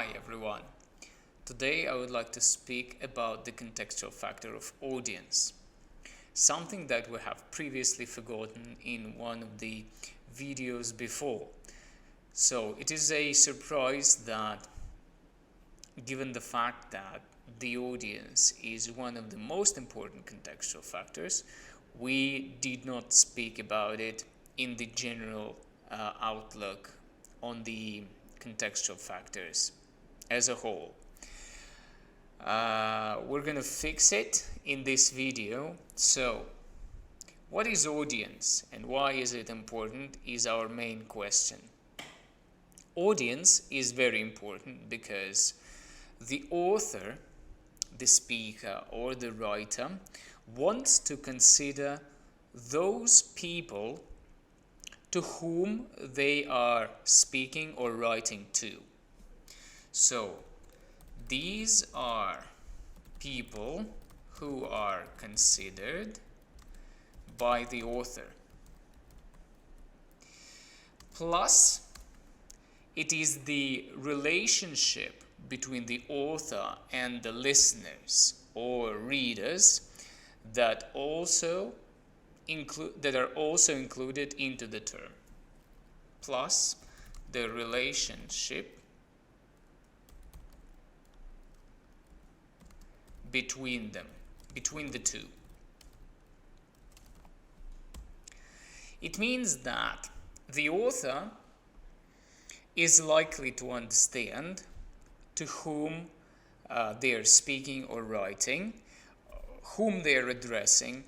Hi everyone. Today I would like to speak about the contextual factor of audience, something that we have previously forgotten in one of the videos before. So it is a surprise that, given the fact that the audience is one of the most important contextual factors, we did not speak about it in the general outlook on the contextual factors as a whole. We're going to fix it in this video. So, what is audience and why is it important is our main question. Audience is very important because the author, the speaker or the writer wants to consider those people to whom they are speaking or writing to. So, these are people who are considered by the author. Plus, it is the relationship between the author and the listeners or readers that are also included into the term. Plus, the relationship between them, between the two. It means that the author is likely to understand to whom they are speaking or writing, whom they are addressing,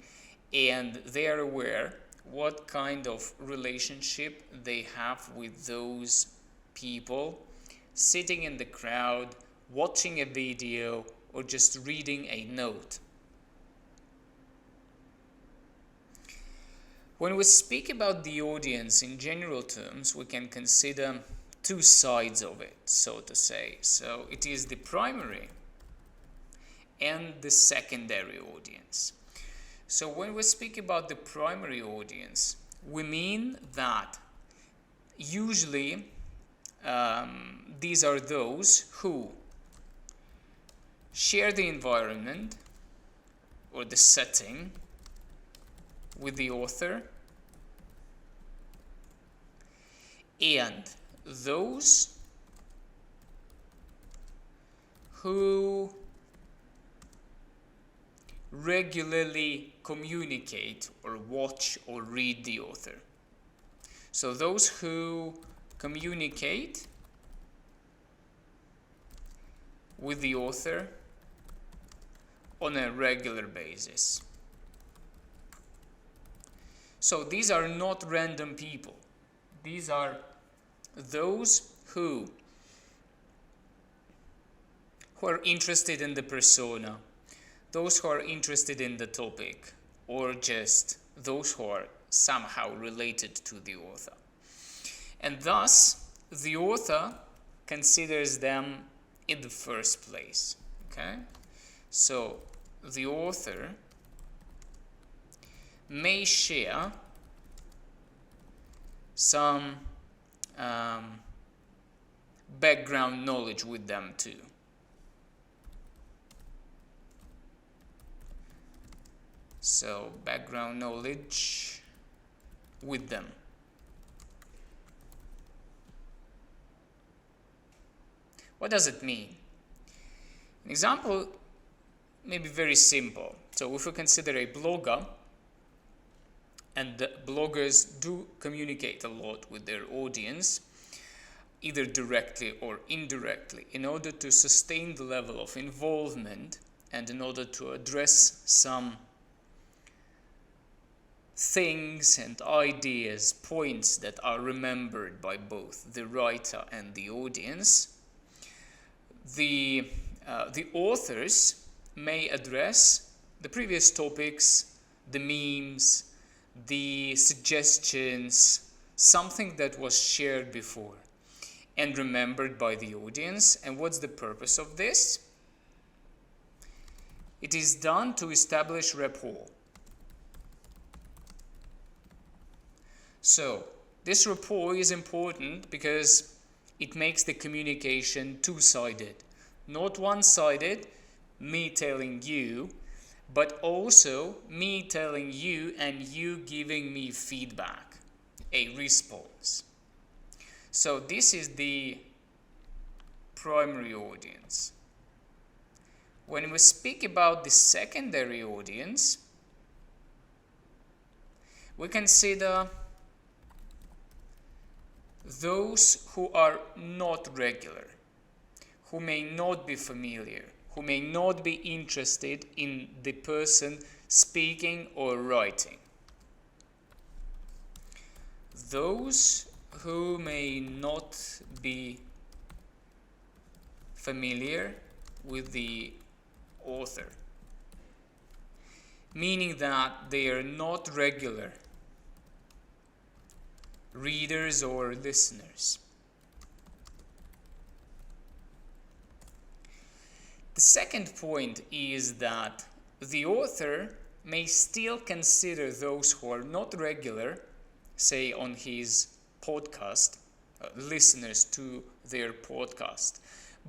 and they are aware what kind of relationship they have with those people sitting in the crowd, watching a video, or just reading a note. When we speak about the audience in general terms, we can consider two sides of it, so to say. So it is the primary and the secondary audience. So when we speak about the primary audience, we mean that usually these are those who share the environment or the setting with the author, and those who regularly communicate or watch or read the author. So those who communicate with the author on a regular basis. So these are not random people. These are those who are interested in the persona, those who are interested in the topic, or just those who are somehow related to the author. And thus, the author considers them in the first place. Okay? So, the author may share some background knowledge with them too. So, background knowledge with them. What does it mean? An example may be very simple. So, if we consider a blogger, and bloggers do communicate a lot with their audience, either directly or indirectly, in order to sustain the level of involvement and in order to address some things and ideas, points that are remembered by both the writer and the audience. The authors may address the previous topics, the memes, the suggestions, something that was shared before and remembered by the audience. And what's the purpose of this? It is done to establish rapport. So, this rapport is important because it makes the communication two-sided. Not one-sided, me telling you, but also me telling you and you giving me feedback, a response. So this is the primary audience. When we speak about the secondary audience, we consider those who are not regular, who may not be familiar, who may not be interested in the person speaking or writing. Those who may not be familiar with the author, meaning that they are not regular readers or listeners. The second point is that the author may still consider those who are not regular, say on his podcast, listeners to their podcast.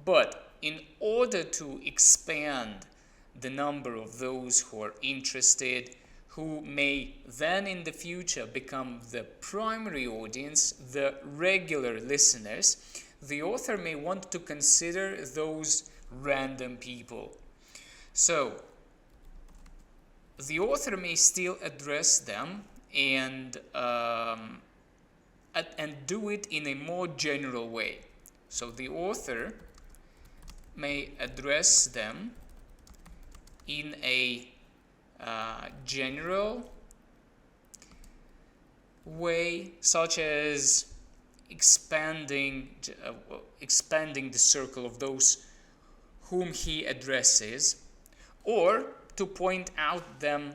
But in order to expand the number of those who are interested, who may then in the future become the primary audience, the regular listeners, the author may want to consider those random people. So the author may still address them and do it in a more general way. So the author may address them in a general way, such as expanding the circle of those whom he addresses, or to point out them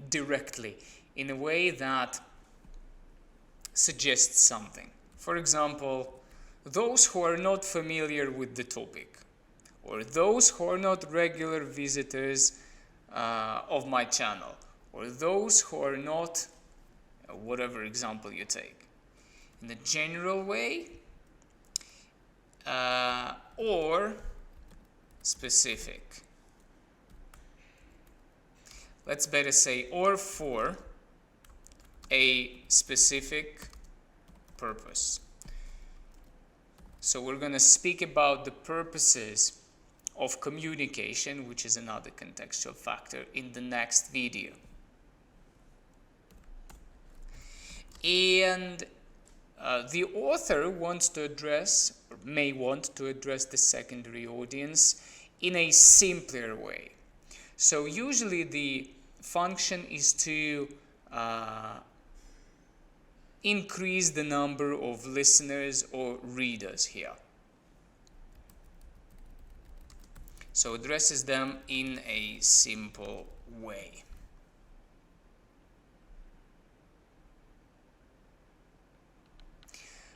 directly in a way that suggests something. For example, those who are not familiar with the topic, or those who are not regular visitors of my channel, or those who are not, whatever example you take, in a general way, or specific. Let's better say or for a specific purpose. So we're going to speak about the purposes of communication, which is another contextual factor, in the next video. And the author wants to address, or may want to address, the secondary audience in a simpler way. So usually the function is to increase the number of listeners or readers here. So addresses them in a simple way.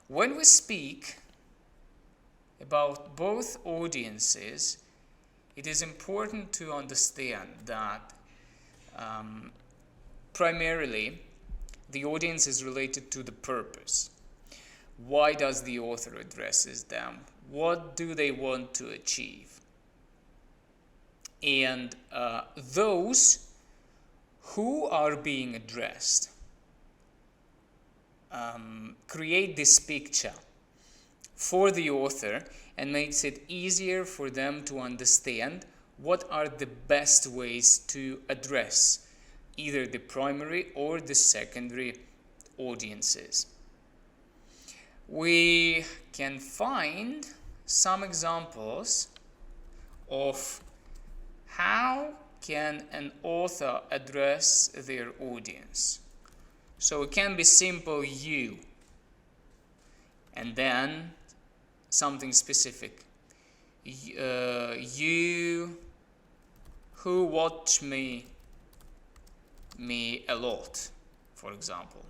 When we speak about both audiences, it is important to understand that primarily the audience is related to the purpose. Why does the author addresses them? What do they want to achieve? And those who are being addressed create this picture for the author and makes it easier for them to understand what are the best ways to address either the primary or the secondary audiences. We can find some examples of how can an author address their audience. So it can be simple you, and then something specific. You who watch me a lot, for example.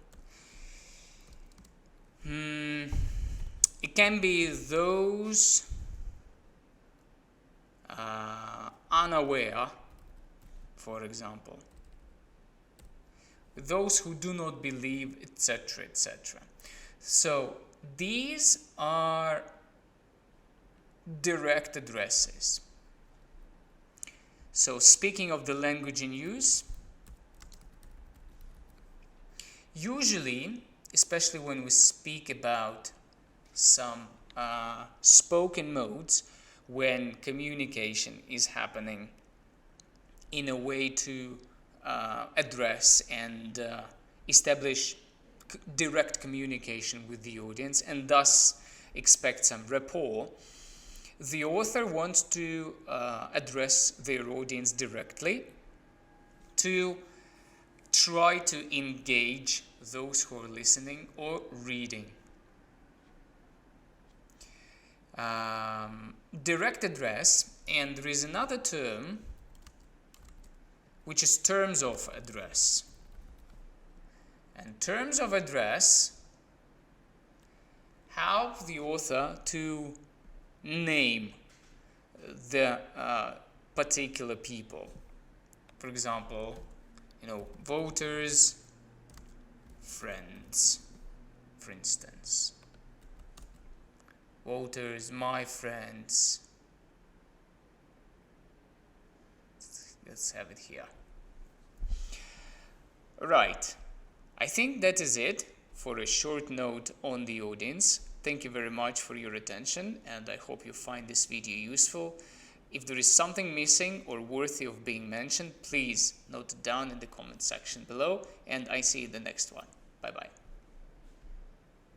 It can be those unaware, for example. Those who do not believe, etc., etc. So these are direct addresses. So speaking of the language in use, usually, especially when we speak about some spoken modes, when communication is happening in a way to address and establish direct communication with the audience and thus expect some rapport, the author wants to address their audience directly to try to engage those who are listening or reading. Direct address, and there is another term which is terms of address. And terms of address help the author to name the particular people. For example, voters, friends, for instance. Voters, my friends. Let's have it here. Right. I think that is it for a short note on the audience. Thank you very much for your attention, and I hope you find this video useful. If there is something missing or worthy of being mentioned, please note it down in the comment section below, and I see you in the next one. Bye-bye.